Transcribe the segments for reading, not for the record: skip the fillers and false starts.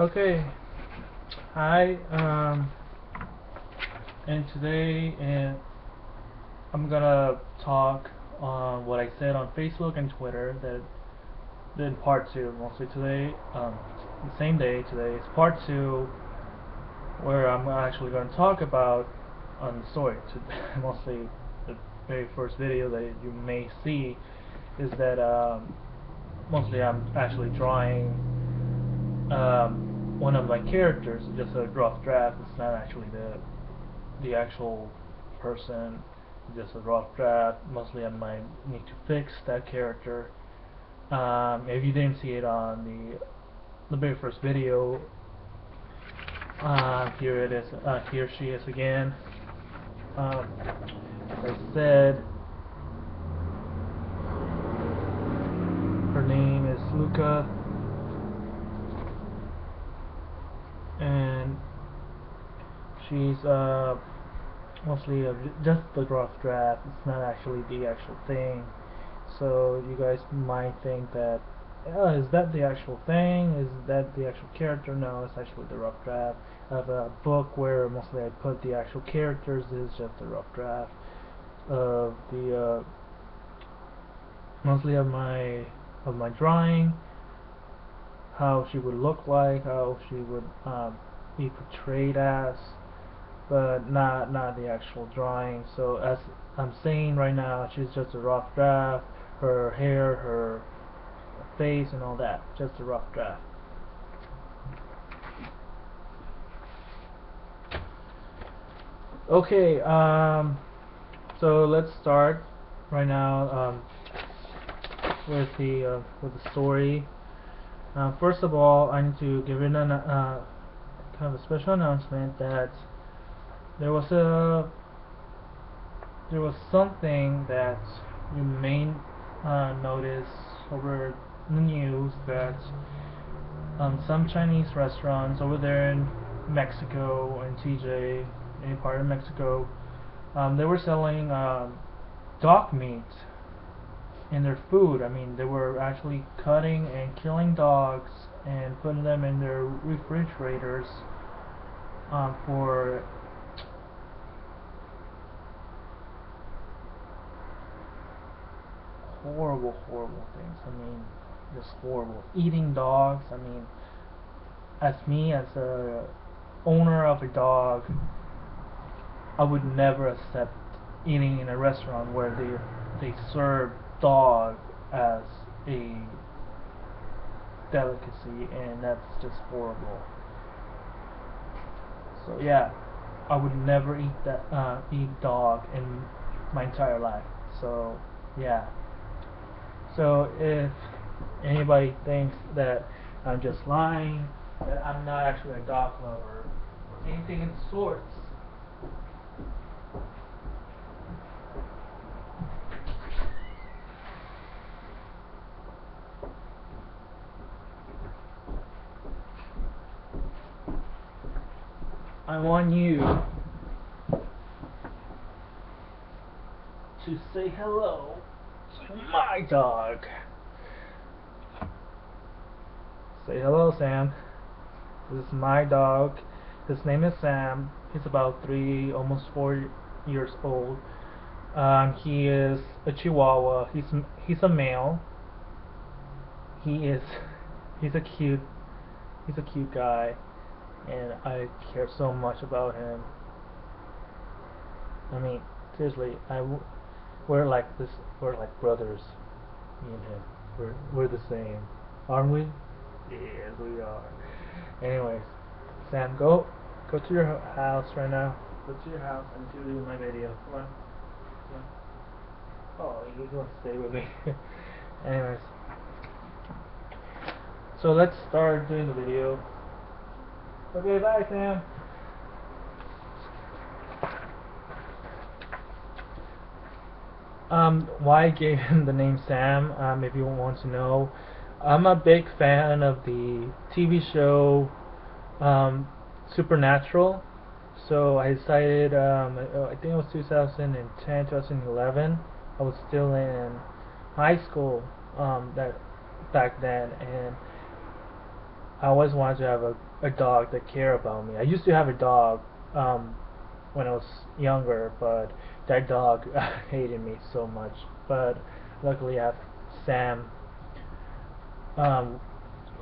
Okay, hi, and today I'm gonna talk on what I said on Facebook and Twitter that in part 2, mostly today, the same day today, is part 2 where I'm actually gonna talk about the story. Mostly the very first video that you may see is that mostly I'm actually drawing one of my characters, just a rough draft. It's not actually the actual person, just a rough draft. Mostly I might need to fix that character. If you didn't see it on the very first video, here it is. Here she is again. As I said, her name is Luca, and she's mostly just the rough draft. It's not actually the actual thing. So you guys might think that, is that the actual thing? Is that the actual character? No, it's actually the rough draft. I have a book where mostly I put the actual characters. This is just the rough draft of the mostly of my drawing, how she would look like, how she would be portrayed as, but not the actual drawing. So as I'm saying right now, she's just a rough draft. Her hair, her face, and all that, just a rough draft. Okay, so let's start right now with the story. First of all, I need to give you kind of a special announcement that there was something that you may notice over the news, that some Chinese restaurants over there in Mexico and TJ, any part of Mexico, they were selling dog meat in their food. I mean, they were actually cutting and killing dogs and putting them in their refrigerators for horrible things. I mean, just horrible. Eating dogs. I mean, as a owner of a dog, I would never accept eating in a restaurant where they serve dog as a delicacy, and that's just horrible. So yeah, I would never eat dog in my entire life. So yeah. So if anybody thinks that I'm just lying, that I'm not actually a dog lover, or anything in sorts, I want you to say hello to my dog. Say hello, Sam. This is my dog. His name is Sam. He's about 3, almost 4 years old. He is a Chihuahua. He's a male. He is he's a cute guy, and I care so much about him. I mean, seriously, we're like this. We're like brothers. Me and him. We're the same, aren't we? Yes, we are. Anyways, Sam, go to your house right now. Go to your house and do my video. Come on. Come on. Oh, you want to stay with me? Anyways, so let's start doing the video. Okay, bye, Sam. Why I gave him the name Sam, if you want to know. I'm a big fan of the TV show Supernatural. So I decided, I think it was 2010, 2011. I was still in high school that back then, and I always wanted to have a a dog that care about me. I used to have a dog when I was younger, but that dog hated me so much. But luckily I have Sam, um,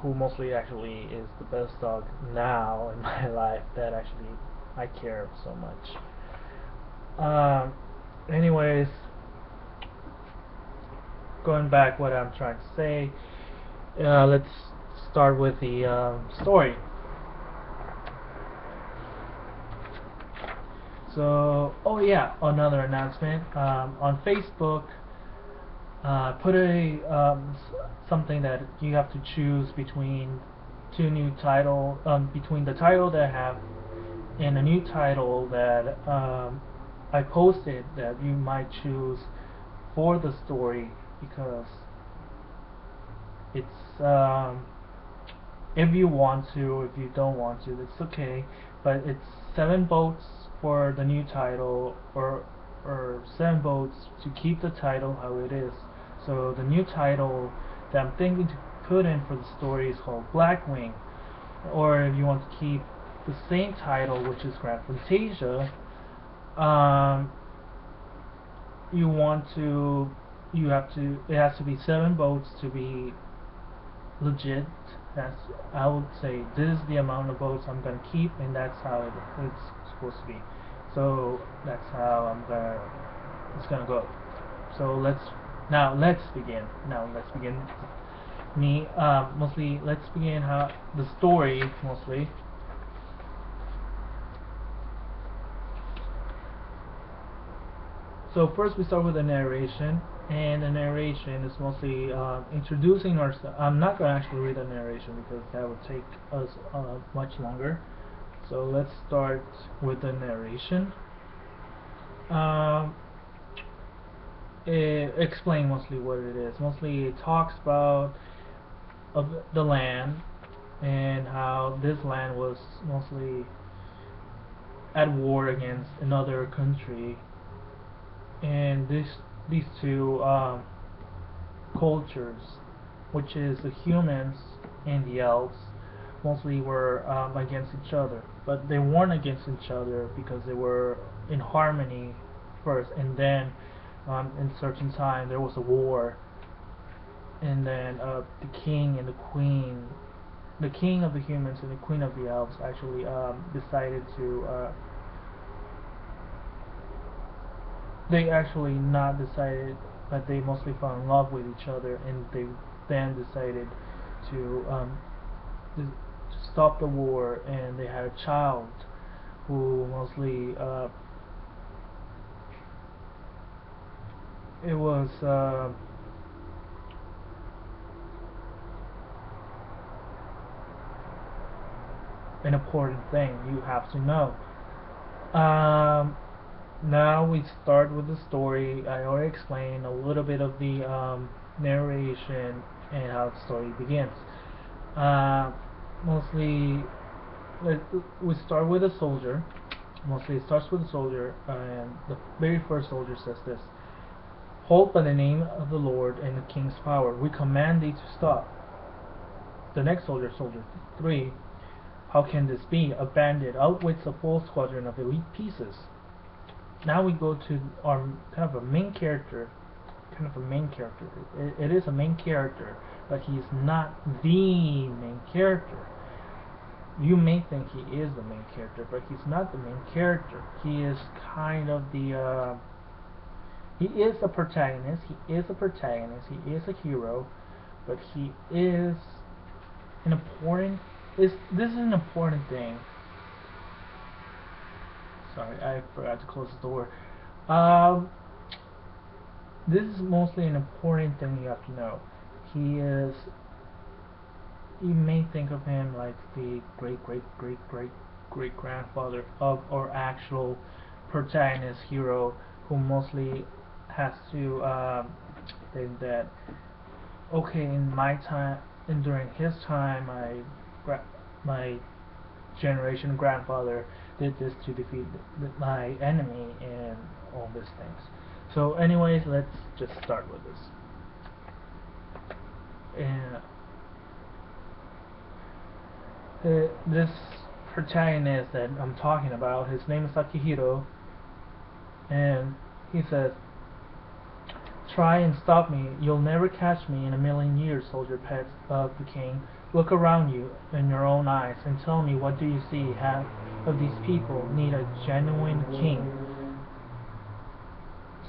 who mostly actually is the best dog now in my life that actually I care so much. Anyways, going back what I'm trying to say, let's start with the story. So, oh yeah, another announcement. On Facebook, put something that you have to choose between two new title, between the title that I have and a new title that I posted that you might choose for the story, because it's if you want to, if you don't want to, it's okay. But it's 7 votes for the new title, or 7 votes to keep the title how it is. So the new title that I'm thinking to put in for the story is called Blackwing. Or if you want to keep the same title, which is Grand Fantasia, you want to, you have to, it has to be 7 votes to be legit. That's, I would say this is the amount of votes I'm gonna keep, and that's how it's supposed to be. So that's how it's gonna go. So let's begin. Mostly let's begin how the story mostly. So first we start with the narration, and the narration is mostly introducing ourselves. I'm not going to actually read the narration because that would take us much longer. So let's start with the narration. Explain mostly what it is. Mostly it talks about of the land, and how this land was mostly at war against another country, and these two cultures, which is the humans and the elves, mostly were against each other. But they weren't against each other because they were in harmony first, and then in certain time there was a war, and then the king and the queen, the king of the humans and the queen of the elves, actually decided to they actually not decided, but they mostly fell in love with each other, and they then decided to stop the war, and they had a child who mostly it was an important thing you have to know. Now we start with the story. I already explained a little bit of the narration and how the story begins. Uh, Mostly, we start with a soldier. Mostly, it starts with a soldier, and the very first soldier says this: "Hold by the name of the Lord and the King's power, we command thee to stop." The next soldier, Soldier 3, "How can this be? A bandit outwits a full squadron of elite pieces." Now we go to our kind of a main character. It is a main character, but he's not the main character. You may think he is the main character, but he's not the main character. He is kind of the he is a protagonist. He is a hero, but he is an important. This is an important thing. Sorry, I forgot to close the door. Um, this is mostly an important thing you have to know. He is. You may think of him like the great grandfather of our actual protagonist hero, who mostly has to think that, okay, in my time, and during his time, my generation grandfather did this to defeat my enemy and all these things. So anyways, let's just start with this. And This protagonist that I'm talking about, his name is Akihiro, and he says, "Try and stop me. You'll never catch me in a million years, soldier pet of the king. Look around you in your own eyes and tell me, what do you see? Half of these people need a genuine king."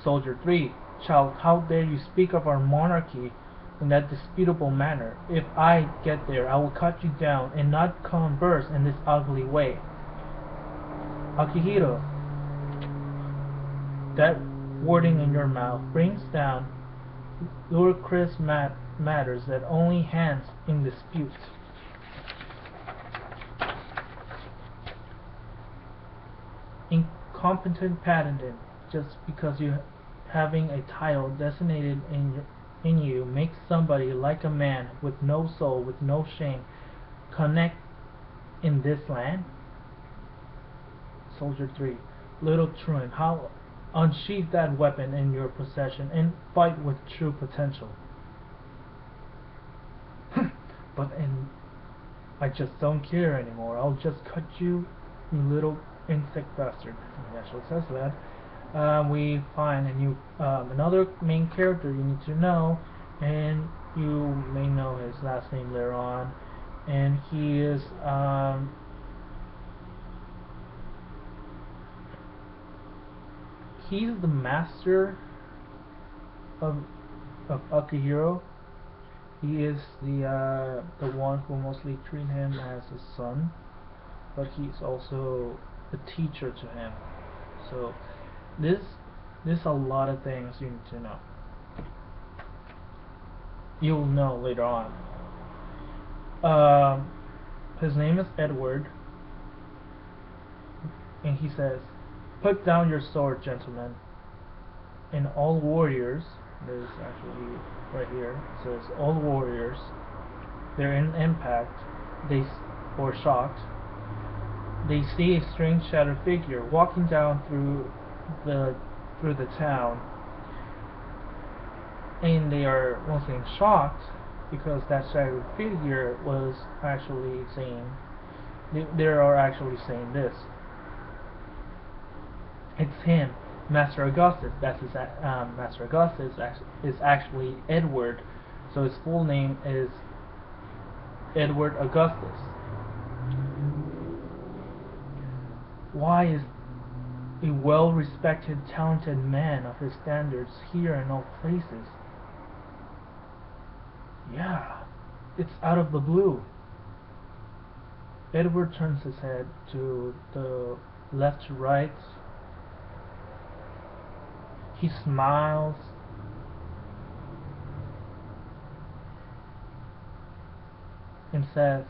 Soldier 3, "Child, how dare you speak of our monarchy in that disputable manner? If I get there, I will cut you down and not converse in this ugly way." Akihiro, that wording in your mouth brings down ludicrous matters that only hands in dispute. Incompetent patent, just because you having a title designated in you makes somebody like a man with no soul, with no shame, connect in this land? Soldier 3, "Little truant, how unsheath that weapon in your possession and fight with true potential." But I just don't care anymore. I'll just cut you, you little insect bastard. He actually says that. We find another main character you need to know, and you may know his last name later on, and he is he's the master of Akihiro. He is the one who mostly treat him as a son, but he's also a teacher to him. So there's a lot of things you need to know. You'll know later on. His name is Edward, and he says, "Put down your sword, gentlemen, and all warriors." This is actually right here. It says, "All warriors." They're in impact. Or shocked. They see a strange shadow figure walking down through the town, and they are mostly shocked because that shadow figure was actually saying, they are actually saying this: "It's him, Master Augustus." That's his Master Augustus is actually Edward, so his full name is Edward Augustus. Why is a well-respected, talented man of his standards here in all places? Yeah, it's out of the blue. Edward turns his head to the left to right. He smiles. And says,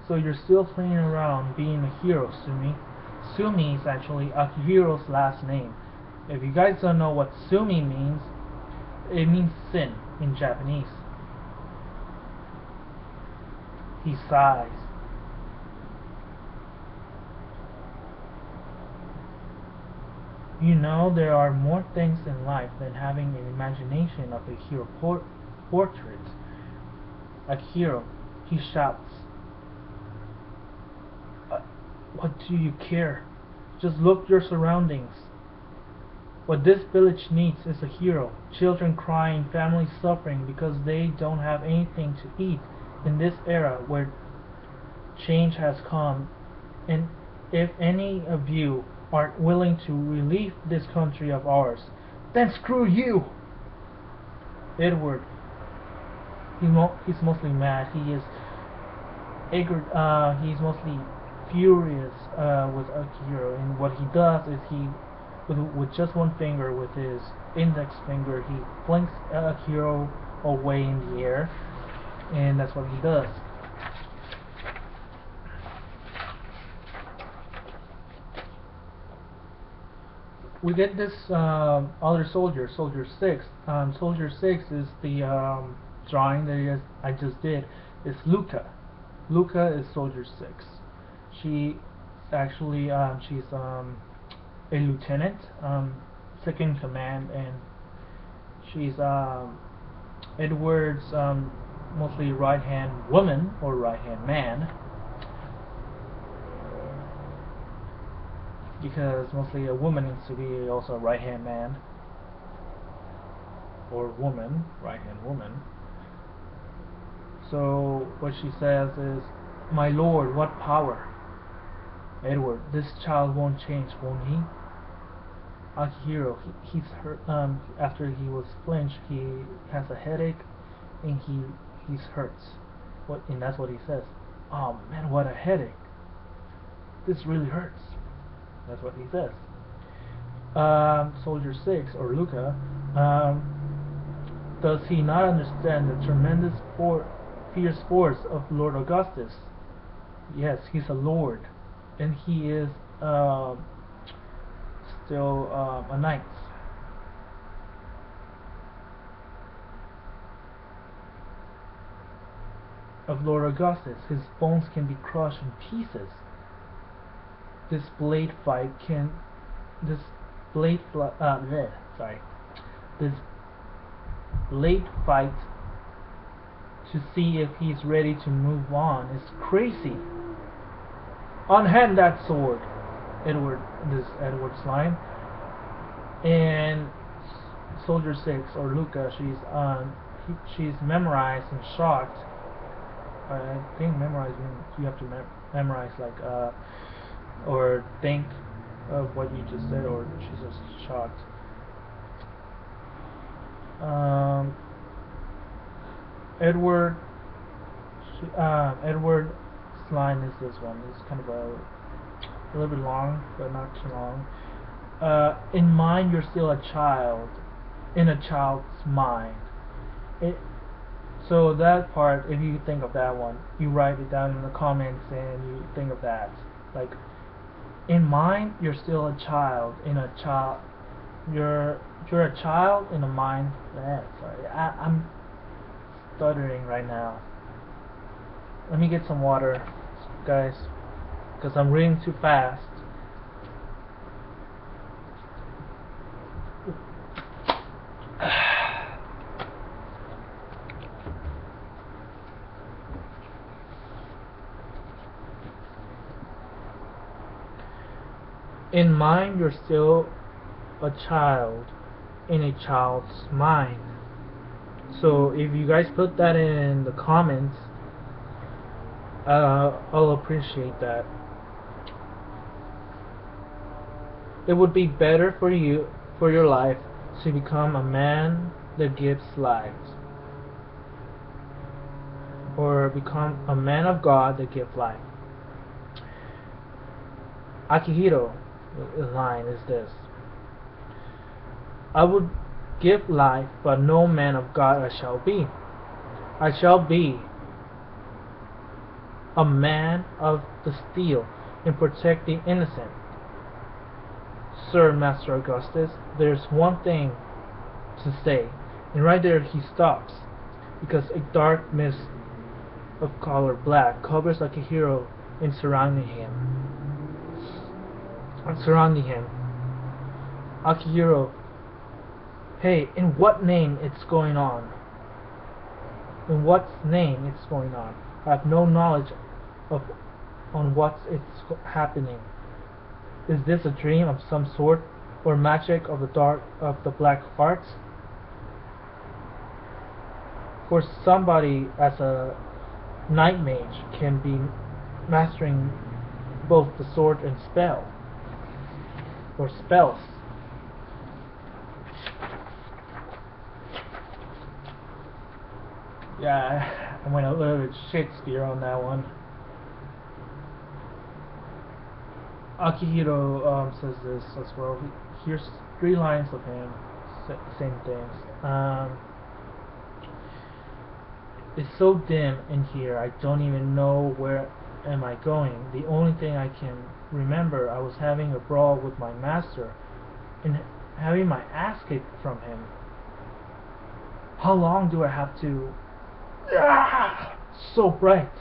"So you're still playing around being a hero, Sumi?" Sumi is actually Akihiro's last name. If you guys don't know what Sumi means, it means sin in Japanese. He sighs. "You know, there are more things in life than having an imagination of a hero portrait." Akihiro, he shouts, "What do you care? Just look your surroundings. What this village needs is a hero. Children crying, families suffering because they don't have anything to eat in this era where change has come. And if any of you aren't willing to relieve this country of ours, then screw you." Edward, he's mostly mad. He's mostly furious with Akihiro, and what he does is with just one finger, with his index finger, he flings Akihiro away in the air, and that's what he does. We get this other soldier, Soldier 6. Soldier 6 is the drawing that I just did. It's Luca. Luca is Soldier 6. She actually she's a lieutenant, second command, and she's Edward's mostly right hand woman or right hand man, because mostly a woman needs to be also a right hand man or woman, right hand woman. So what she says is, "My lord, what power? Edward, this child won't change, won't he?" Akihiro, he's hurt. After he was flinched, he has a headache, and he's hurts. What? And that's what he says. "Oh man, what a headache! This really hurts." That's what he says. Soldier 6 or Luca, does he not understand the tremendous fierce force of Lord Augustus? Yes, he's a lord, and he is still a knight. Of Lord Augustus, his bones can be crushed in pieces. This blade fight can, this blade, sorry, this blade fight to see if he's ready to move on is crazy. Unhand that sword, Edward. This Edward's line. And Soldier 6 or Luca, she's memorized and shocked. I think memorize means you have to memorize like or think of what you just said, or she's just shocked. Edward. Edward's line is this one. It's kind of a little bit long, but not too long. In mind, you're still a child. In a child's mind. So that part, if you think of that one, you write it down in the comments and you think of that. Like, in mind, you're still a child. In a child, you're a child in a mind. Sorry, I'm stuttering right now. Let me get some water, guys, because I'm reading too fast. In mind, you're still a child in a child's mind. So if you guys put that in the comments, I'll appreciate that. It would be better for you, for your life, to become a man that gives lives, or become a man of God that gives life. Akihiro line is this: I would give life, but no man of God I shall be. I shall be a man of the steel and protect the innocent. Sir, Master Augustus, there's one thing to say. And right there he stops, because a dark mist of color black covers Akihiro and surrounding him. Akihiro, hey, in what name it's going on? In what name it's going on? I have no knowledge of on what it's happening. Is this a dream of some sort, or magic of the black arts? For somebody as a night mage can be mastering both the sword and spell, or spells. Yeah, I went a little bit Shakespeare on that one. Akihiro says this as well. Here's 3 lines of him, same things. It's so dim in here, I don't even know where am I going. The only thing I can remember, I was having a brawl with my master and having my ass kicked from him. How long do I have to... Ah, so bright.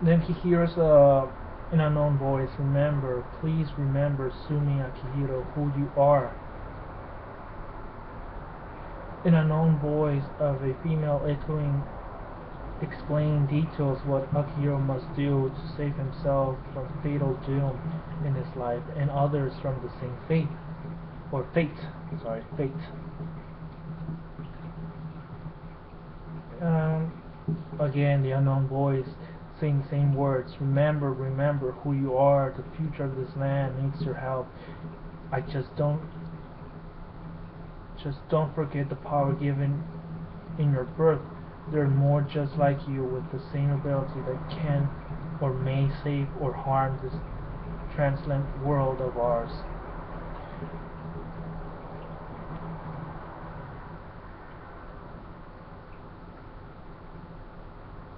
Then he hears An unknown voice, remember, please remember, Sumi Akihiro, who you are. An unknown voice of a female echoing explain details what Akihiro must do to save himself from fatal doom in his life and others from the same fate. Or fate. Sorry, fate. Again, the unknown voice saying the same words. Remember, remember who you are. The future of this land needs your help. I just don't forget the power given in your birth. There are more just like you with the same ability that can or may save or harm this transient world of ours.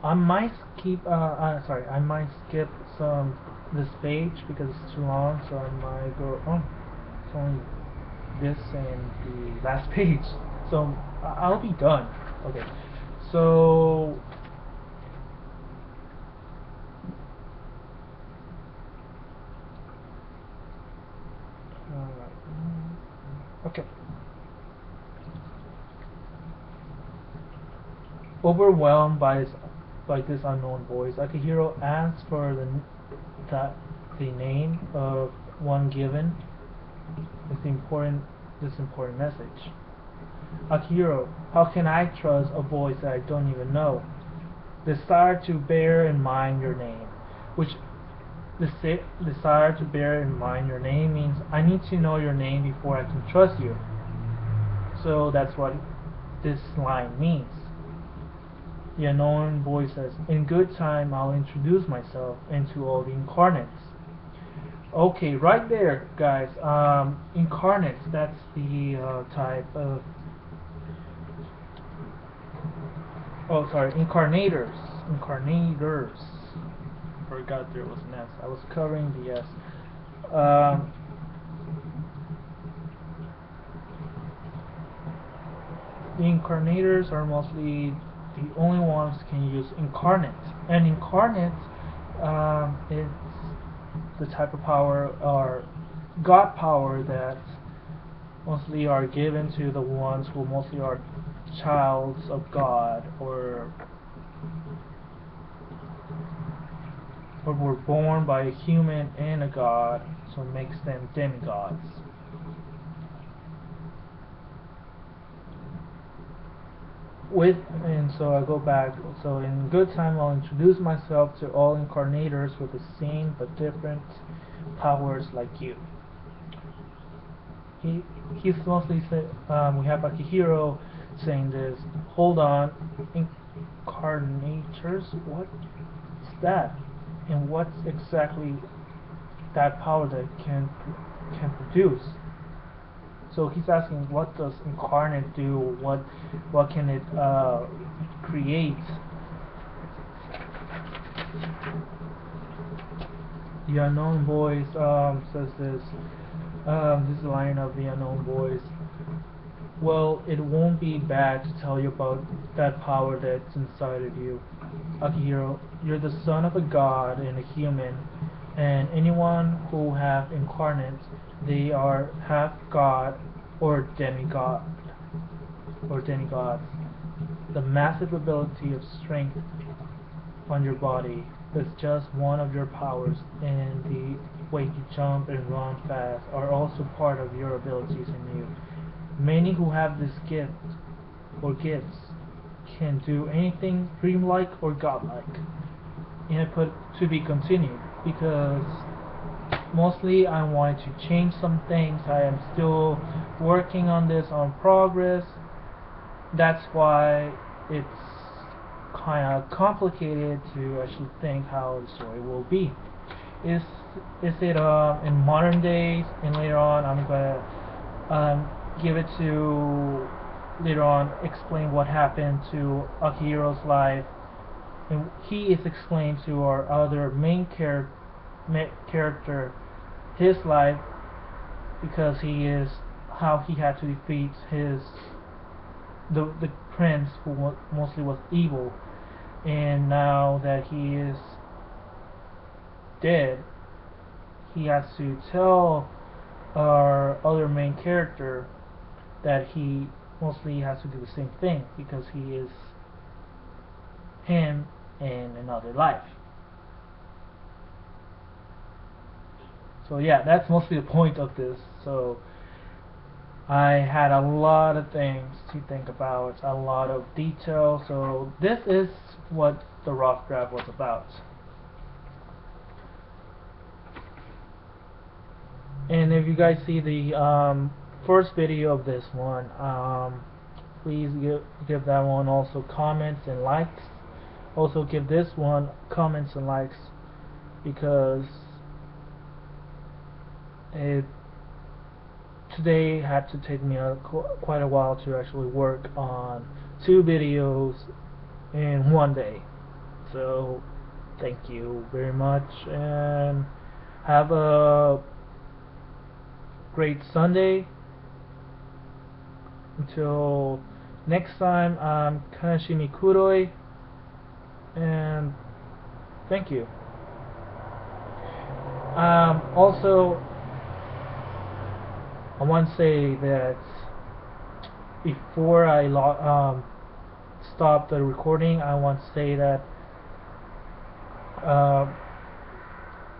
I might skip some this page because it's too long, so I might go. Oh, it's only this and the last page, so I'll be done. Okay, so okay. Overwhelmed by this unknown voice, Akihiro asks for the name of one given with this important message. Akihiro, how can I trust a voice that I don't even know? Desire to bear in mind your name, which desire to bear in mind your name means I need to know your name before I can trust you. So that's what this line means. The unknown voice says, in good time I'll introduce myself into all the incarnates. Okay, right there, guys. Incarnates, that's the type of... Oh, sorry, incarnators. Incarnators. Forgot there was an S. I was covering the S. The incarnators are mostly the only ones can use incarnate. And incarnate is the type of power or God power that mostly are given to the ones who mostly are childs of God or were born by a human and a god, so it makes them demigods. And so I go back, so in good time I'll introduce myself to all incarnators with the same but different powers like you. He's mostly we have Akihiro saying this, hold on, incarnators, what is that? And what's exactly that power that can produce? So he's asking, what does incarnate do? What can it create? The unknown voice says this. This line of the unknown voice. Well, it won't be bad to tell you about that power that's inside of you. Akihiro, you're the son of a god and a human, and anyone who have incarnate, they are half god or demigod or demigods. The massive ability of strength on your body is just one of your powers, and the way you jump and run fast are also part of your abilities in you. Many who have this gift or gifts can do anything dreamlike or godlike. And I put to be continued because mostly I want to change some things. I am still working on this on progress. That's why it's kind of complicated to actually think how the story will be. Is it in modern days, and later on I'm gonna give it to later on explain what happened to Akihiro's life, and he is explained to our other main character his life, because he is how he had to defeat the prince who mostly was evil, and now that he is did, he has to tell our other main character that he mostly has to do the same thing because he is him in another life. So yeah, that's mostly the point of this. So I had a lot of things to think about, a lot of detail. So this is what the rough draft was about. And if you guys see the first video of this one, please give that one also comments and likes. Also give this one comments and likes because it today had to take me quite a while to actually work on 2 videos in one day. So thank you very much and have a great Sunday. Until next time, I'm Kanashimi Kuroi, and thank you. Also, I want to say that before I stop the recording, I want to say that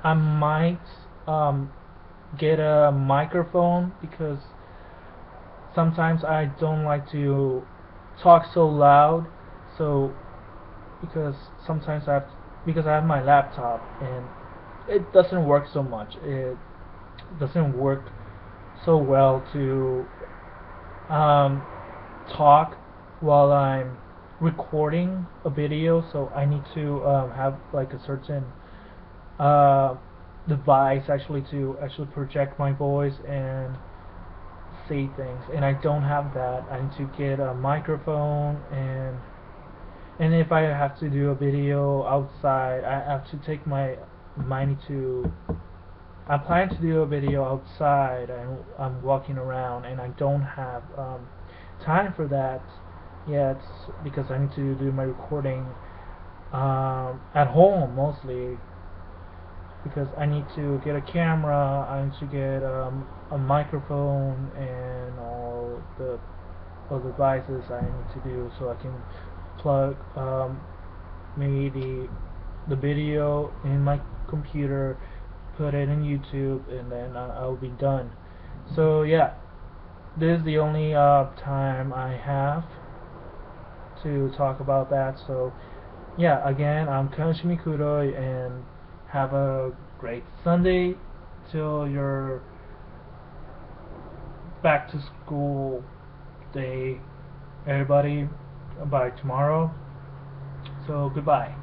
I might get a microphone because sometimes I don't like to talk so loud. So because sometimes because I have my laptop and it doesn't work so much. It doesn't work so well to talk while I'm recording a video. So I need to have like a certain device actually to actually project my voice and say things, and I don't have that. I need to get a microphone, and if I have to do a video outside, I have to take my money to. I'm planning to do a video outside, and I'm walking around, and I don't have time for that yet because I need to do my recording at home mostly. Because I need to get a camera, I need to get a microphone and all the other devices I need to do so I can plug maybe the video in my computer, put it in YouTube, and then I'll be done. So yeah, this is the only time I have to talk about that. So yeah, again, I'm Kanashimi Kuroi, and have a great Sunday till your back to school day, everybody, by tomorrow. So goodbye.